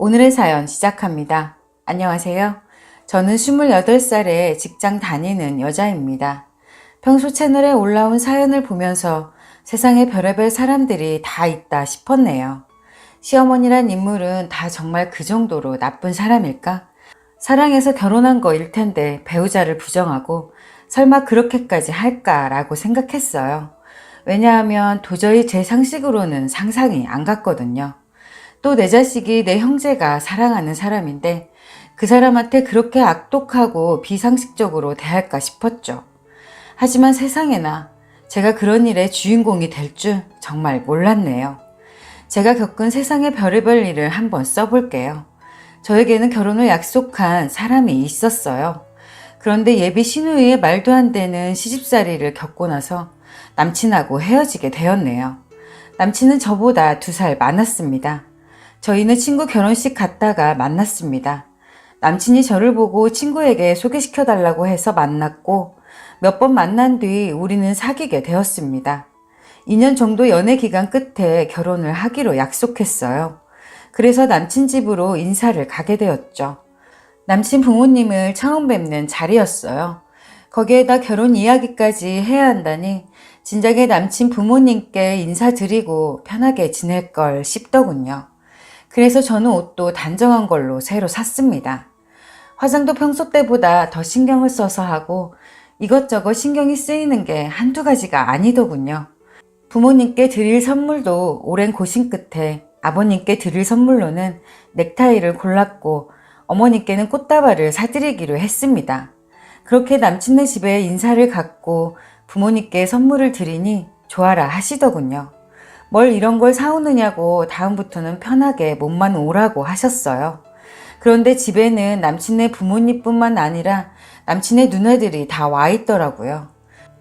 오늘의 사연 시작합니다. 안녕하세요. 저는 28살에 직장 다니는 여자입니다. 평소 채널에 올라온 사연을 보면서 세상에 별의별 사람들이 다 있다 싶었네요. 시어머니란 인물은 다 정말 그 정도로 나쁜 사람일까? 사랑해서 결혼한 거일 텐데 배우자를 부정하고 설마 그렇게까지 할까라고 생각했어요. 왜냐하면 도저히 제 상식으로는 상상이 안 갔거든요. 또 내 자식이 내 형제가 사랑하는 사람인데 그 사람한테 그렇게 악독하고 비상식적으로 대할까 싶었죠. 하지만 세상에나 제가 그런 일의 주인공이 될 줄 정말 몰랐네요. 제가 겪은 세상의 별의별 일을 한번 써볼게요. 저에게는 결혼을 약속한 사람이 있었어요. 그런데 예비 신우이의 말도 안 되는 시집살이를 겪고 나서 남친하고 헤어지게 되었네요. 남친은 저보다 2살 많았습니다. 저희는 친구 결혼식 갔다가 만났습니다. 남친이 저를 보고 친구에게 소개시켜달라고 해서 만났고 몇 번 만난 뒤 우리는 사귀게 되었습니다. 2년 정도 연애 기간 끝에 결혼을 하기로 약속했어요. 그래서 남친 집으로 인사를 가게 되었죠. 남친 부모님을 처음 뵙는 자리였어요. 거기에다 결혼 이야기까지 해야 한다니 진작에 남친 부모님께 인사드리고 편하게 지낼 걸 싶더군요. 그래서 저는 옷도 단정한 걸로 새로 샀습니다. 화장도 평소 때보다 더 신경을 써서 하고 이것저것 신경이 쓰이는 게 한두 가지가 아니더군요. 부모님께 드릴 선물도 오랜 고심 끝에 아버님께 드릴 선물로는 넥타이를 골랐고 어머니께는 꽃다발을 사드리기로 했습니다. 그렇게 남친네 집에 인사를 갔고 부모님께 선물을 드리니 좋아라 하시더군요. 뭘 이런 걸 사오느냐고 다음부터는 편하게 몸만 오라고 하셨어요. 그런데 집에는 남친네 부모님뿐만 아니라 남친의 누나들이 다 와 있더라고요.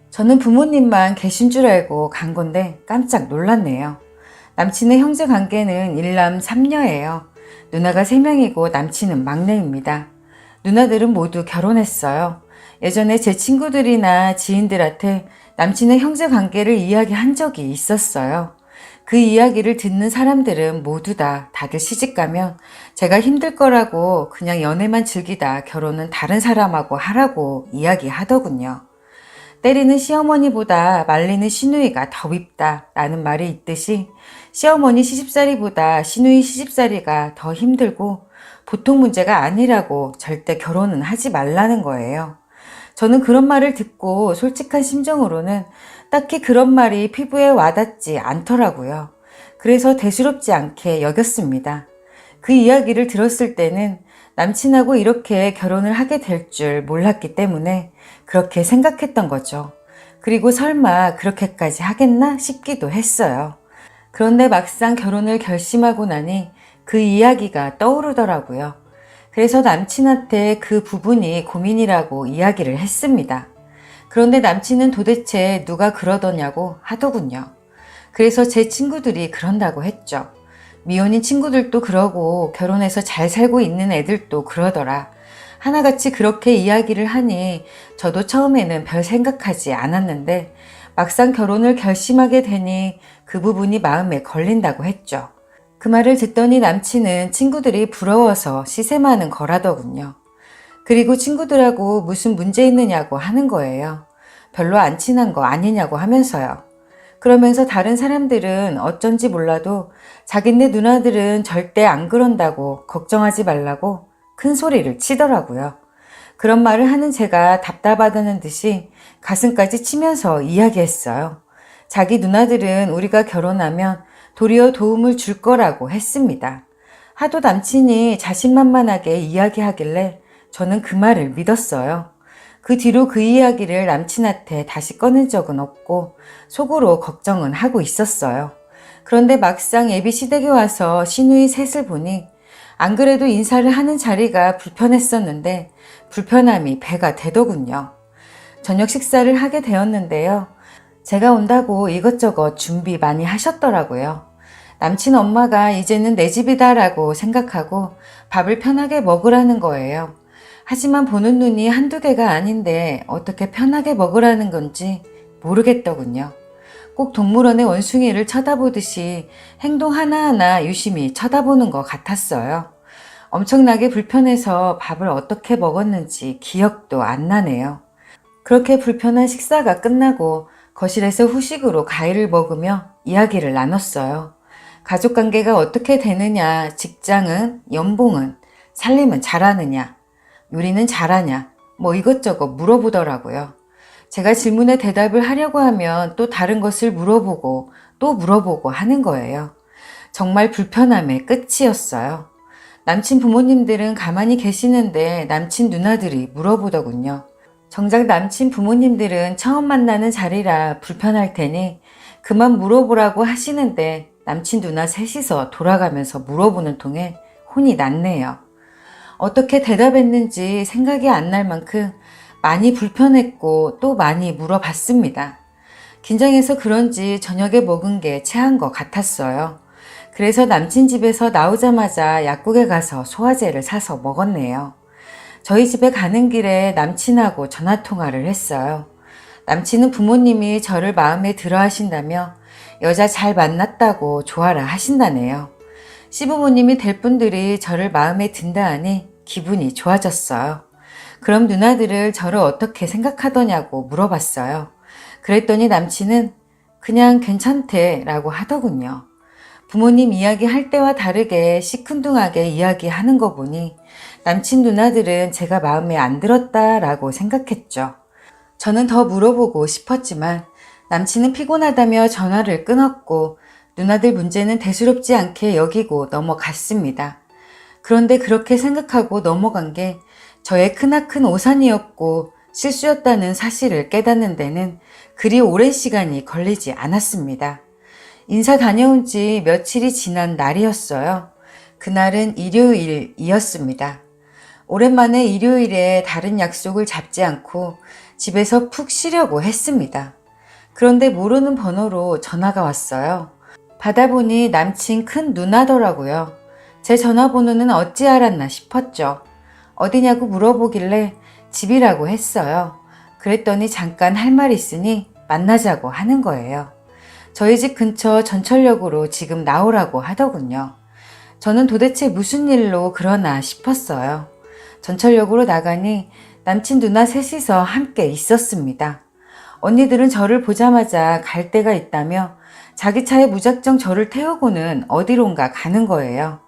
저는 부모님만 계신 줄 알고 간 건데 깜짝 놀랐네요. 남친의 형제 관계는 1남 3녀예요. 누나가 3명이고 남친은 막내입니다. 누나들은 모두 결혼했어요. 예전에 제 친구들이나 지인들한테 남친의 형제 관계를 이야기한 적이 있었어요. 그 이야기를 듣는 사람들은 모두 다들 시집가면 제가 힘들 거라고 그냥 연애만 즐기다 결혼은 다른 사람하고 하라고 이야기하더군요. 때리는 시어머니보다 말리는 시누이가 더 밉다 라는 말이 있듯이 시어머니 시집살이보다 시누이 시집살이가 더 힘들고 보통 문제가 아니라고 절대 결혼은 하지 말라는 거예요. 저는 그런 말을 듣고 솔직한 심정으로는 딱히 그런 말이 피부에 와닿지 않더라고요. 그래서 대수롭지 않게 여겼습니다. 그 이야기를 들었을 때는 남친하고 이렇게 결혼을 하게 될 줄 몰랐기 때문에 그렇게 생각했던 거죠. 그리고 설마 그렇게까지 하겠나 싶기도 했어요. 그런데 막상 결혼을 결심하고 나니 그 이야기가 떠오르더라고요. 그래서 남친한테 그 부분이 고민이라고 이야기를 했습니다. 그런데 남친은 도대체 누가 그러더냐고 하더군요. 그래서 제 친구들이 그런다고 했죠. 미혼인 친구들도 그러고 결혼해서 잘 살고 있는 애들도 그러더라. 하나같이 그렇게 이야기를 하니 저도 처음에는 별 생각하지 않았는데 막상 결혼을 결심하게 되니 그 부분이 마음에 걸린다고 했죠. 그 말을 듣더니 남친은 친구들이 부러워서 시샘하는 거라더군요. 그리고 친구들하고 무슨 문제 있느냐고 하는 거예요. 별로 안 친한 거 아니냐고 하면서요. 그러면서 다른 사람들은 어쩐지 몰라도 자기네 누나들은 절대 안 그런다고 걱정하지 말라고 큰 소리를 치더라고요. 그런 말을 하는 제가 답답하다는 듯이 가슴까지 치면서 이야기했어요. 자기 누나들은 우리가 결혼하면 도리어 도움을 줄 거라고 했습니다. 하도 남친이 자신만만하게 이야기하길래 저는 그 말을 믿었어요. 그 뒤로 그 이야기를 남친한테 다시 꺼낸 적은 없고 속으로 걱정은 하고 있었어요. 그런데 막상 예비 시댁에 와서 시누이 셋을 보니 안 그래도 인사를 하는 자리가 불편했었는데 불편함이 배가 되더군요. 저녁 식사를 하게 되었는데요. 제가 온다고 이것저것 준비 많이 하셨더라고요. 남친 엄마가 이제는 내 집이다라고 생각하고 밥을 편하게 먹으라는 거예요. 하지만 보는 눈이 한두 개가 아닌데 어떻게 편하게 먹으라는 건지 모르겠더군요. 꼭 동물원의 원숭이를 쳐다보듯이 행동 하나하나 유심히 쳐다보는 것 같았어요. 엄청나게 불편해서 밥을 어떻게 먹었는지 기억도 안 나네요. 그렇게 불편한 식사가 끝나고 거실에서 후식으로 과일을 먹으며 이야기를 나눴어요. 가족 관계가 어떻게 되느냐, 직장은, 연봉은, 살림은 잘하느냐, 요리는 잘하냐, 뭐 이것저것 물어보더라고요. 제가 질문에 대답을 하려고 하면 또 다른 것을 물어보고 또 물어보고 하는 거예요. 정말 불편함의 끝이었어요. 남친 부모님들은 가만히 계시는데 남친 누나들이 물어보더군요. 정작 남친 부모님들은 처음 만나는 자리라 불편할 테니 그만 물어보라고 하시는데 남친 누나 셋이서 돌아가면서 물어보는 통에 혼이 났네요. 어떻게 대답했는지 생각이 안 날 만큼 많이 불편했고 또 많이 물어봤습니다. 긴장해서 그런지 저녁에 먹은 게 체한 것 같았어요. 그래서 남친 집에서 나오자마자 약국에 가서 소화제를 사서 먹었네요. 저희 집에 가는 길에 남친하고 전화통화를 했어요. 남친은 부모님이 저를 마음에 들어 하신다며 여자 잘 만났다고 좋아라 하신다네요. 시부모님이 될 분들이 저를 마음에 든다 하니 기분이 좋아졌어요. 그럼 누나들을 저를 어떻게 생각하더냐고 물어봤어요. 그랬더니 남친은 그냥 괜찮대 라고 하더군요. 부모님 이야기할 때와 다르게 시큰둥하게 이야기하는 거 보니 남친 누나들은 제가 마음에 안 들었다라고 생각했죠. 저는 더 물어보고 싶었지만 남친은 피곤하다며 전화를 끊었고 누나들 문제는 대수롭지 않게 여기고 넘어갔습니다. 그런데 그렇게 생각하고 넘어간 게 저의 크나큰 오산이었고 실수였다는 사실을 깨닫는 데는 그리 오랜 시간이 걸리지 않았습니다. 인사 다녀온 지 며칠이 지난 날이었어요. 그날은 일요일이었습니다. 오랜만에 일요일에 다른 약속을 잡지 않고 집에서 푹 쉬려고 했습니다. 그런데 모르는 번호로 전화가 왔어요. 받아보니 남친 큰 누나더라고요. 제 전화번호는 어찌 알았나 싶었죠. 어디냐고 물어보길래 집이라고 했어요. 그랬더니 잠깐 할 말 있으니 만나자고 하는 거예요. 저희 집 근처 전철역으로 지금 나오라고 하더군요. 저는 도대체 무슨 일로 그러나 싶었어요. 전철역으로 나가니 남친 누나 셋이서 함께 있었습니다. 언니들은 저를 보자마자 갈 데가 있다며 자기 차에 무작정 저를 태우고는 어디론가 가는 거예요.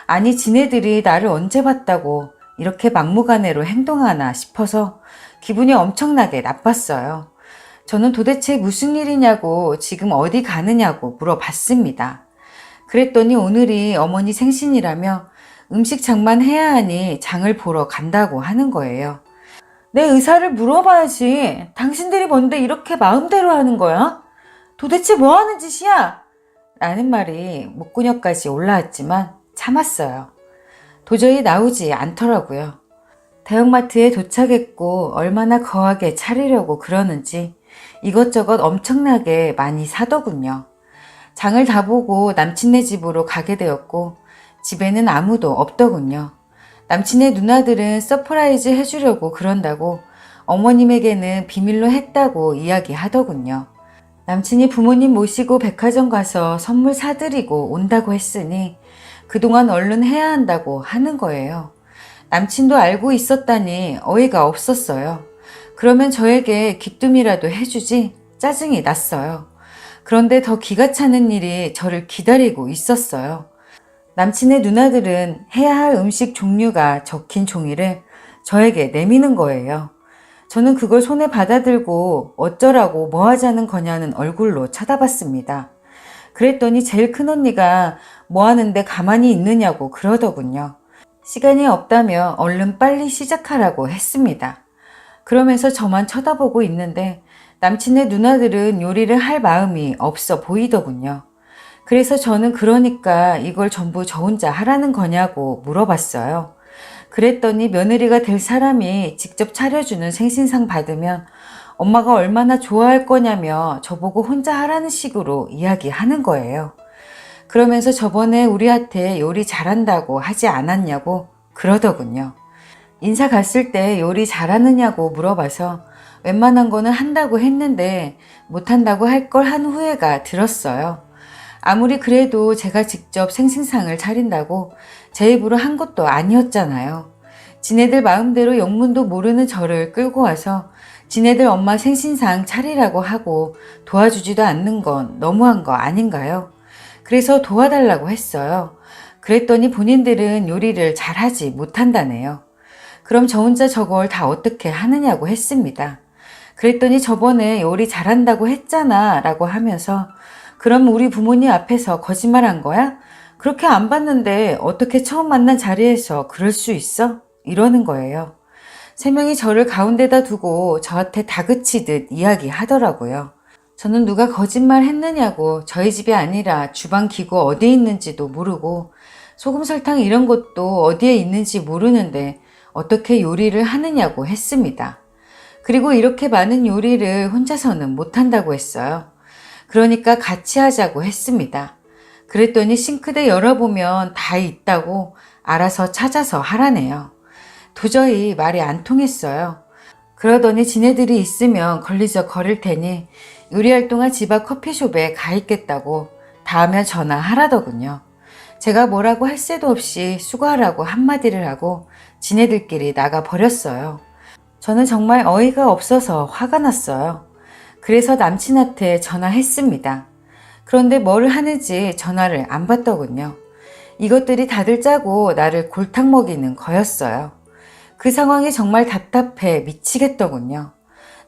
아니 지네들이 나를 언제 봤다고 이렇게 막무가내로 행동하나 싶어서 기분이 엄청나게 나빴어요. 저는 도대체 무슨 일이냐고 지금 어디 가느냐고 물어봤습니다. 그랬더니 오늘이 어머니 생신이라며 음식 장만 해야 하니 장을 보러 간다고 하는 거예요. 내 의사를 물어봐야지. 당신들이 뭔데 이렇게 마음대로 하는 거야? 도대체 뭐 하는 짓이야? 라는 말이 목구녕까지 올라왔지만 참았어요. 도저히 나오지 않더라고요. 대형마트에 도착했고 얼마나 거하게 차리려고 그러는지 이것저것 엄청나게 많이 사더군요. 장을 다 보고 남친네 집으로 가게 되었고 집에는 아무도 없더군요. 남친의 누나들은 서프라이즈 해주려고 그런다고 어머님에게는 비밀로 했다고 이야기하더군요. 남친이 부모님 모시고 백화점 가서 선물 사드리고 온다고 했으니 그동안 얼른 해야 한다고 하는 거예요. 남친도 알고 있었다니 어이가 없었어요. 그러면 저에게 귀뜸이라도 해주지 짜증이 났어요. 그런데 더 기가 차는 일이 저를 기다리고 있었어요. 남친의 누나들은 해야 할 음식 종류가 적힌 종이를 저에게 내미는 거예요. 저는 그걸 손에 받아들고 어쩌라고 뭐 하자는 거냐는 얼굴로 쳐다봤습니다. 그랬더니 제일 큰 언니가 뭐 하는데 가만히 있느냐고 그러더군요. 시간이 없다며 얼른 빨리 시작하라고 했습니다. 그러면서 저만 쳐다보고 있는데 남친의 누나들은 요리를 할 마음이 없어 보이더군요. 그래서 저는 그러니까 이걸 전부 저 혼자 하라는 거냐고 물어봤어요. 그랬더니 며느리가 될 사람이 직접 차려주는 생신상 받으면 엄마가 얼마나 좋아할 거냐며 저보고 혼자 하라는 식으로 이야기하는 거예요. 그러면서 저번에 우리한테 요리 잘한다고 하지 않았냐고 그러더군요. 인사 갔을 때 요리 잘하느냐고 물어봐서 웬만한 거는 한다고 했는데 못한다고 할 걸 한 후회가 들었어요. 아무리 그래도 제가 직접 생신상을 차린다고 제 입으로 한 것도 아니었잖아요. 지네들 마음대로 영문도 모르는 저를 끌고 와서 지네들 엄마 생신상 차리라고 하고 도와주지도 않는 건 너무한 거 아닌가요? 그래서 도와달라고 했어요. 그랬더니 본인들은 요리를 잘하지 못한다네요. 그럼 저 혼자 저걸 다 어떻게 하느냐고 했습니다. 그랬더니 저번에 요리 잘한다고 했잖아 라고 하면서 그럼 우리 부모님 앞에서 거짓말한 거야? 그렇게 안 봤는데 어떻게 처음 만난 자리에서 그럴 수 있어? 이러는 거예요. 세 명이 저를 가운데다 두고 저한테 다그치듯 이야기하더라고요. 저는 누가 거짓말 했느냐고 저희 집이 아니라 주방 기구 어디에 있는지도 모르고 소금 설탕 이런 것도 어디에 있는지 모르는데 어떻게 요리를 하느냐고 했습니다. 그리고 이렇게 많은 요리를 혼자서는 못한다고 했어요. 그러니까 같이 하자고 했습니다. 그랬더니 싱크대 열어보면 다 있다고 알아서 찾아서 하라네요. 도저히 말이 안 통했어요. 그러더니 지네들이 있으면 걸리적거릴 테니 요리할 동안 집 앞 커피숍에 가 있겠다고 다음에 전화하라더군요. 제가 뭐라고 할 새도 없이 수고하라고 한마디를 하고 지네들끼리 나가버렸어요. 저는 정말 어이가 없어서 화가 났어요. 그래서 남친한테 전화했습니다. 그런데 뭘 하는지 전화를 안 받더군요. 이것들이 다들 짜고 나를 골탕 먹이는 거였어요. 그 상황이 정말 답답해 미치겠더군요.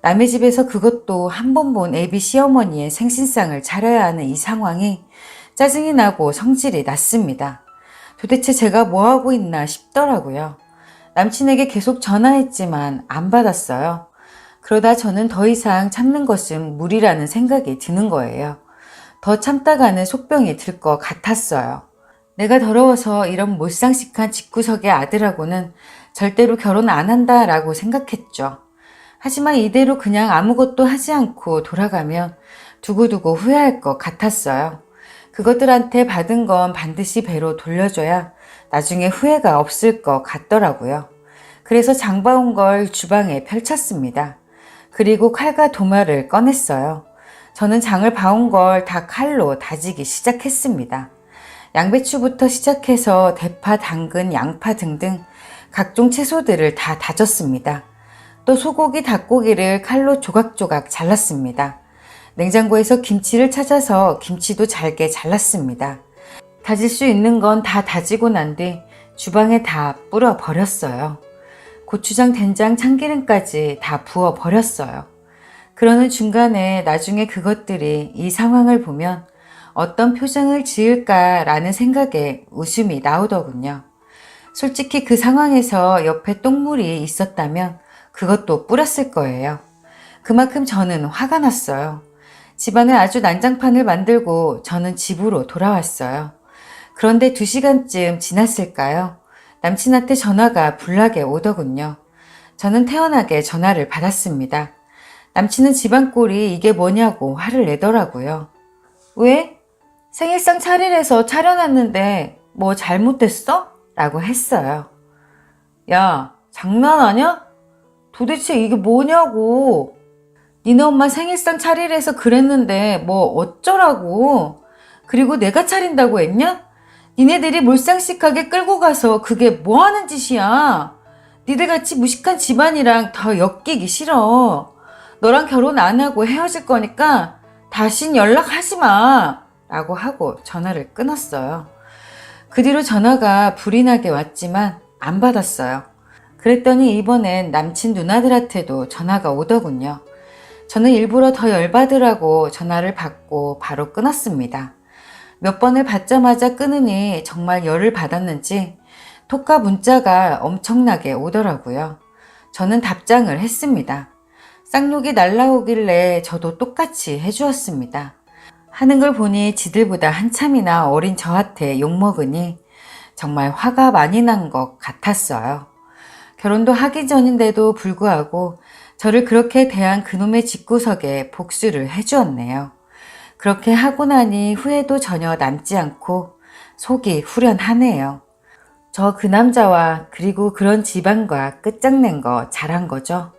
남의 집에서 그것도 한 번 본 애비 시어머니의 생신상을 차려야 하는 이 상황이 짜증이 나고 성질이 났습니다. 도대체 제가 뭐하고 있나 싶더라고요. 남친에게 계속 전화했지만 안 받았어요. 그러다 저는 더 이상 참는 것은 무리라는 생각이 드는 거예요. 더 참다가는 속병이 들 것 같았어요. 내가 더러워서 이런 몰상식한 집구석의 아들하고는 절대로 결혼 안 한다라고 생각했죠. 하지만 이대로 그냥 아무것도 하지 않고 돌아가면 두고두고 후회할 것 같았어요. 그것들한테 받은 건 반드시 배로 돌려줘야 나중에 후회가 없을 것 같더라고요. 그래서 장봐온 걸 주방에 펼쳤습니다. 그리고 칼과 도마를 꺼냈어요. 저는 장을 봐온 걸 다 칼로 다지기 시작했습니다. 양배추부터 시작해서 대파, 당근, 양파 등등 각종 채소들을 다 다졌습니다. 또 소고기, 닭고기를 칼로 조각조각 잘랐습니다. 냉장고에서 김치를 찾아서 김치도 잘게 잘랐습니다. 다질 수 있는 건 다 다지고 난 뒤 주방에 다 뿌려 버렸어요. 고추장, 된장, 참기름까지 다 부어 버렸어요. 그러는 중간에 나중에 그것들이 이 상황을 보면 어떤 표정을 지을까라는 생각에 웃음이 나오더군요. 솔직히 그 상황에서 옆에 똥물이 있었다면 그것도 뿌렸을 거예요. 그만큼 저는 화가 났어요. 집안을 아주 난장판을 만들고 저는 집으로 돌아왔어요. 그런데 2시간쯤 지났을까요? 남친한테 전화가 불나게 오더군요. 저는 태연하게 전화를 받았습니다. 남친은 집안 꼴이 이게 뭐냐고 화를 내더라고요. 왜? 생일상 차리래서 차려놨는데 뭐 잘못됐어? 라고 했어요. 야, 장난하냐? 도대체 이게 뭐냐고. 니네 엄마 생일상 차리래서 그랬는데 뭐 어쩌라고. 그리고 내가 차린다고 했냐? 니네들이 몰상식하게 끌고 가서 그게 뭐 하는 짓이야. 니들같이 무식한 집안이랑 더 엮이기 싫어. 너랑 결혼 안 하고 헤어질 거니까 다신 연락하지 마. 라고 하고 전화를 끊었어요. 그 뒤로 전화가 불이 나게 왔지만 안 받았어요. 그랬더니 이번엔 남친 누나들한테도 전화가 오더군요. 저는 일부러 더 열받으라고 전화를 받고 바로 끊었습니다. 몇 번을 받자마자 끊으니 정말 열을 받았는지 톡과 문자가 엄청나게 오더라고요. 저는 답장을 했습니다. 쌍욕이 날라오길래 저도 똑같이 해주었습니다. 하는 걸 보니 지들보다 한참이나 어린 저한테 욕먹으니 정말 화가 많이 난 것 같았어요. 결혼도 하기 전인데도 불구하고 저를 그렇게 대한 그놈의 집구석에 복수를 해주었네요. 그렇게 하고 나니 후회도 전혀 남지 않고 속이 후련하네요. 저 그 남자와 그리고 그런 집안과 끝장낸 거 잘한 거죠.